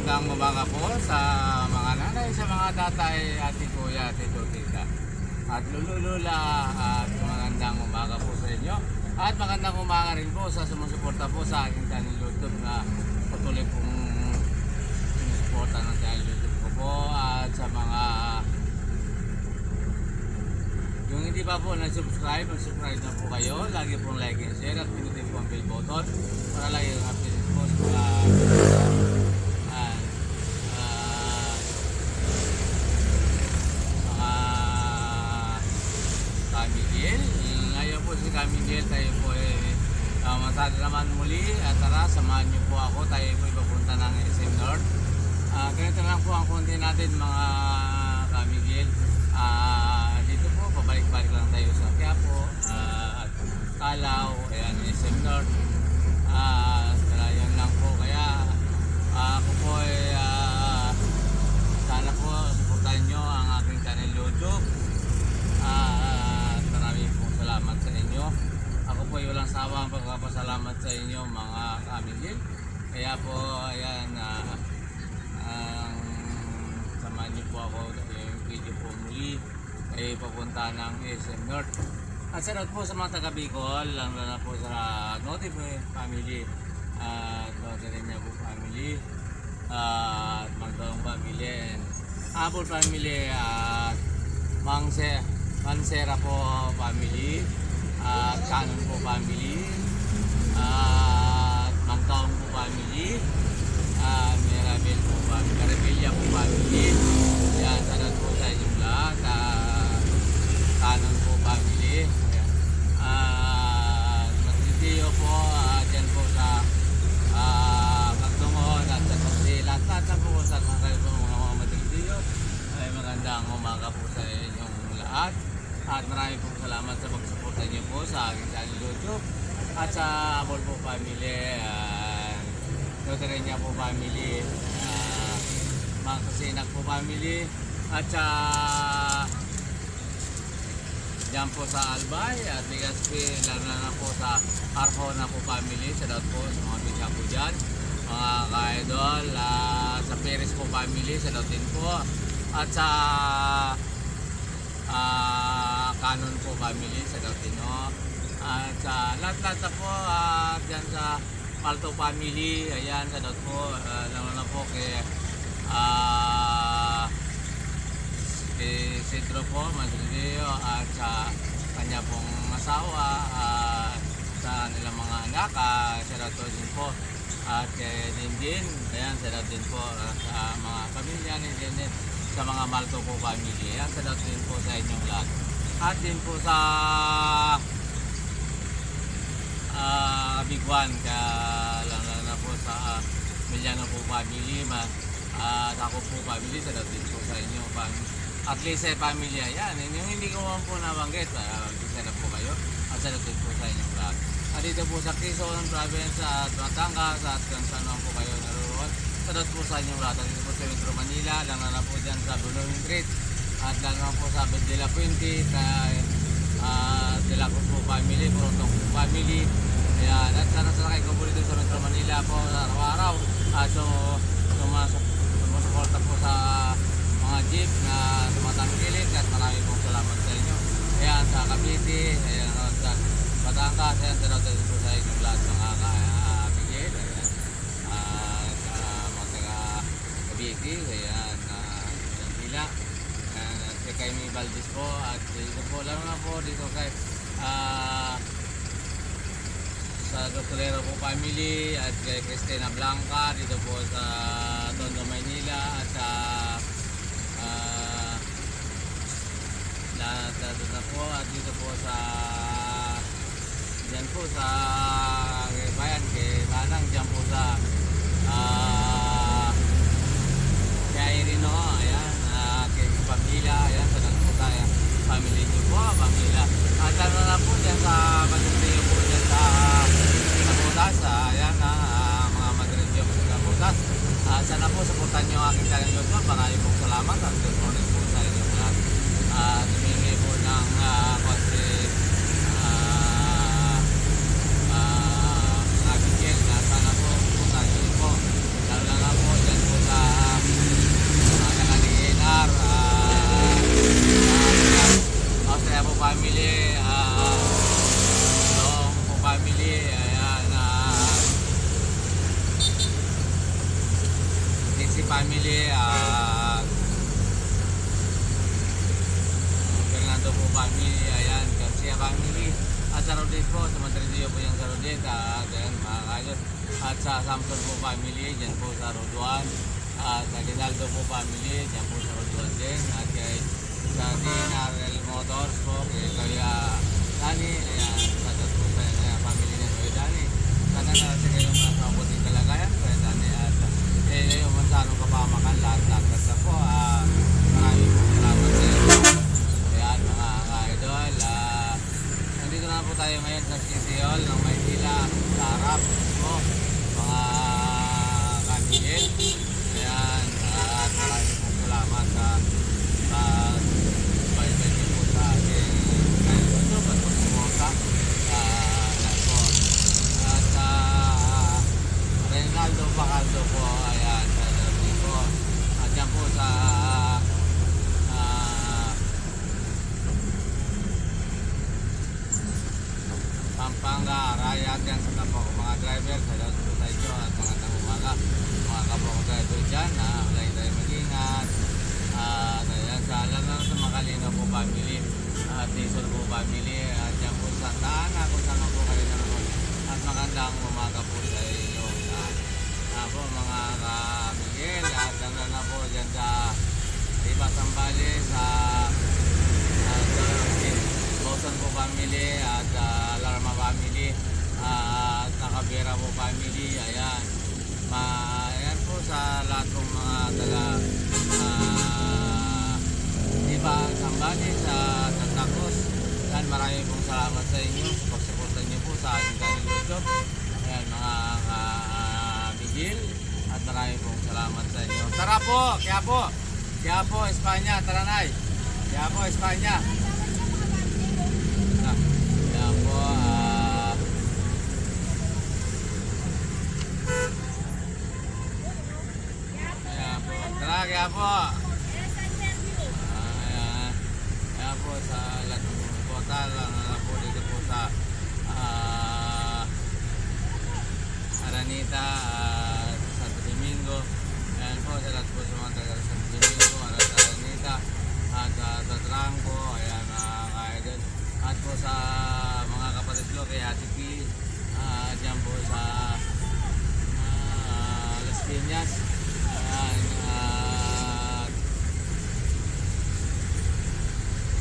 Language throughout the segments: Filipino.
magandang umaga po sa mga nanay, sa mga tatay, ate kuya, tito, tita at lulula at magandang umaga po sa inyo at magandang umaga rin po sa sumusuporta po sa aking channel YouTube na patuloy pong sumusuporta ng channel YouTube ko po at sa mga yung hindi pa po nag-subscribe, mag-subscribe na po kayo. Lagi pong like and share at pinutin po ang bell button para lagi yung update po sa mga Kamigil. Ngayon po si Kamigil, tayo po masada naman muli at tara, samahan niyo po ako. Tayo po ipapunta ng SM North. Ganito lang po ang konti natin mga Kamigil. Dito po, pabalik-balik lang tayo sa Quiapo at Calao, ayan, SM North. Yun lang po, kaya ako po sana po supportahan nyo ang aking channel YouTube. Maraming pong salamat sa inyo. Ako po ay walang sawang pagpapasalamat sa inyo mga Kamigil. Kaya po, ayan, samahan niyo po ako yung video po muli ay papunta ng SM North. At sa po sa mga taga Bicol, lang na po sa Notif family at Notireña po family at Magdalong family and Abol family at Mansera po family at Canon po family at Magtaong po family at Mirabel po family, Carabella po family. Yan, sanad po sa inyong lahat. Canon po family. Magsitiyo po dyan po sa Magtungon at sa Pagsilat. Lahat na po sa mga magsitiyo ay magandang umaga po sa inyong lahat. At maraming pong salamat sa pagsuporta niyo po sa aking channel YouTube at sa Abol po family, Notireña po family, mga Kasinag po family at sa dyan po sa Albay at Legazpi, lalo na po sa Arjona po family, sa daot po sa mga bisya po dyan, mga ka-idol, sa Perez po family, sa daot din po at sa Canon po family sa Gautino at sa lahat-lahat na po dyan sa Palto family, ayan sa daot po, lalo na po kay Cedro po, Madrillo at sa kanya pong asawa sa nilang mga anak, sa daot din po at kay Dindin, ayan sa daot din po sa mga pamilya ni Dindin, sa mga Malto po family, ayan sa daot din po sa inyong lahat. At din po sa Biguan, lang na po sa Miliano po family, ako po family, sa daot din po sa inyong family. At least family, ayan, yung hindi ko po nabanggit, bisa na po kayo at sa daot din po sa inyong lahat. At dito po sa Quezon Province at Batangas at kung saan po kayo naroon, sa daot po sa inyong lahat. At dito po sa Metro Manila, lang na po dyan sa Blooming Street at lang na po sa De La Puente, De La Cruz po family, Porotong po family. Ayan, at sanasakay ko po dito sa Metro Manila po araw-araw at sumusuporta po sa mga jeep na tumatangkilik at marami pong salamat sa inyo. Ayan, sa Cavite, ayan, sa Batangas, ayan, sa daot po sa inyong lahat mga Kamigil, ayan, sa mga taga-Cavite, ayan, Hila, at kay May Valdez po at dito po, lalo na po dito kay sa Doctorero po family at kay Cristina Blanca dito po sa Tondo, Maynila at sa lahat na po at dito po sa dyan po sa bayan kay Manang, dyan po sa kay Irino, ayan, kay Pamila, ayan, sa po tayo family niyo po, Pamila at ano na po dyan sa Madrillo po dyan sa Nabutas, ayan, mga Madrillo po sa Nabutas. Sana po supportan nyo aking channel YouTube. Maraming pong salamat at good morning po sa inyo lahat. Tumingi po ng konti Kamigil na sana po supportan nyo po, lalo na po dyan po sa family, Fernando po family, ayan, Garcia family, at sa Rodate po, sa Madridio po yung sa Rodate, at ayan, mga kaidol, at sa Samson po family, dyan po sa Roduan, at sa Ginaldo po family, dyan po sa Roduan din, at kay sa DNRL Motors po, kay Kuya Dani, ayan, sa po sa family niya Kuya Dani, sana na sa kayong nasa mabuting kalagayan, Kuya Dani, at yung mansanong kapamakan, lahat na po, maraming po salamat sa inyo. Ayan, mga ka-idol, nandito na po tayo ngayon sa City Hall ng Maynila, sa harap po, mga kanilin. Ayan, at maraming po salamat sa baybay niyo po sa ating kayo YouTube at pagsumunta. Ayan po. At sa Reynaldo Bacaldo po, ayan, sa Derby po. At dyan po sa Pampanga, Araya, at yan sa kapwa ko mga driver, sa lahat po sa inyo at magandang umaga mga kapwa ko driver dyan, lagi tayo mag-ingat. At ayan, sa alam na sa Makalino po family, at Diesel po family, at dyan po sa Santa Ana, kung saan po kayo naman, at magandang umaga po sa inyo po mga ka-Miguel, at ganda na po dyan sa Iba Sambales, sa Bausan po family, at Larma family, at Nakabera po family, ayan. Ayan po sa lahat ng mga taga Iba Sambales, sa Santa Cruz. Ayan, maraming pong salamat sa inyo sa pagsuporta niyo po sa ating channel YouTube. Ayan, mga Miguel, at maraming pong salamat sa inyo. Tara po, Quiapo, Espanya, tara nay. Quiapo, Espanya. Ayan po, tara Quiapo. Ayan po sa lahat ng kota lang po dito po sa Aranita, Santo Domingo. Ayan po sa lahat po sa mga taga Santo Domingo, Aranita, at Tatranco, ayan mga ka-idol. At po sa mga kapatid ko kay Ate P, dyan po sa Las Piñas, ayan,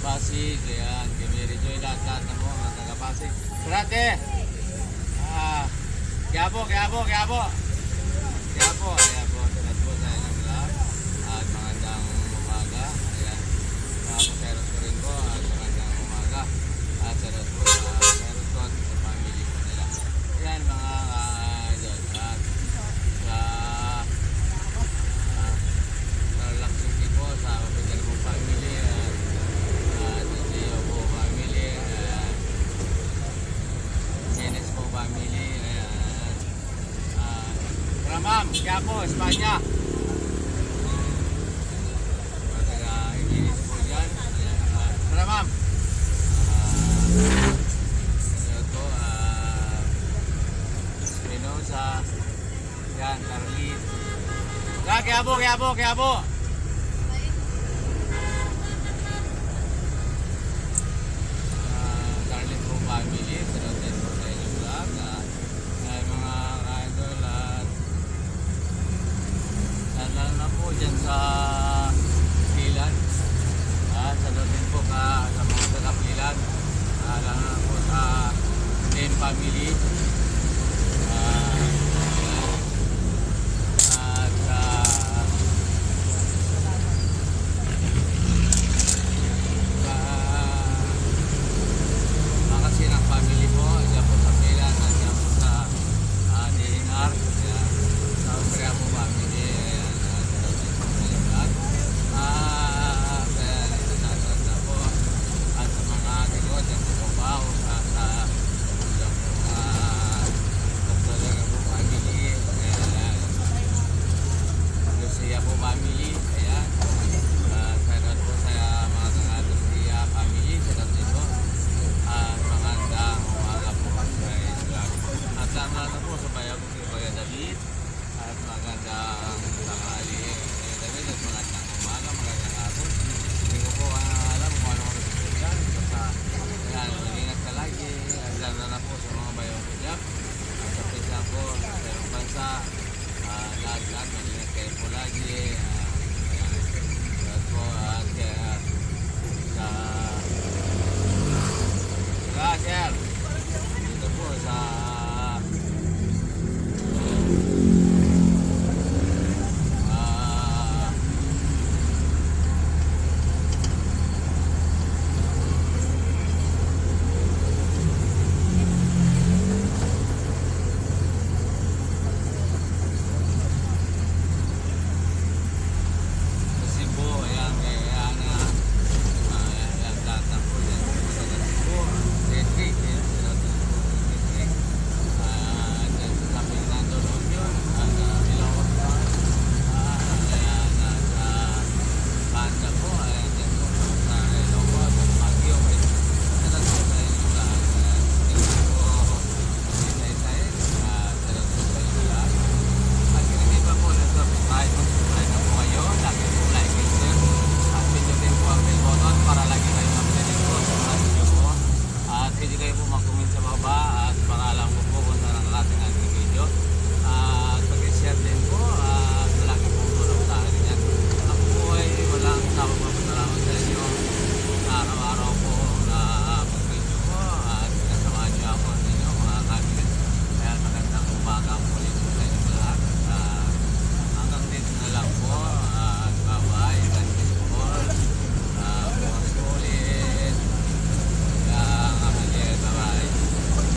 Pasig, ayan, kay Mary Joy, lahat na po mga taga-Pasig. Surate! Quiapo, ayan po, salat po sa inyong lahat, at magandang umaga, ayan, mga kuseros ko rin po, at magandang umaga, at salat po sa kuseros ko at sa family ko nila. Ayan mga idol, at sa Tarlac City po, sa Mapidal po family, at Leo po family, ayan, Menes po family, ayan, Ramam, Quiapo, Espanya. Taga-Inis po dyan. Ramam. Ito, Espinosa. Yan, Carlin. Quiapo. Carlin po family. Salamat po sa inyong lahat. Mga ka-idol, lalo na po dyan sa Pilan, sa doon po sa mga taga-Pilan, lalo na po sa Lim family, at mga Sinang family po, dyan po sa Pilan, at dyan po sa DNR, sa Austria po family. Family,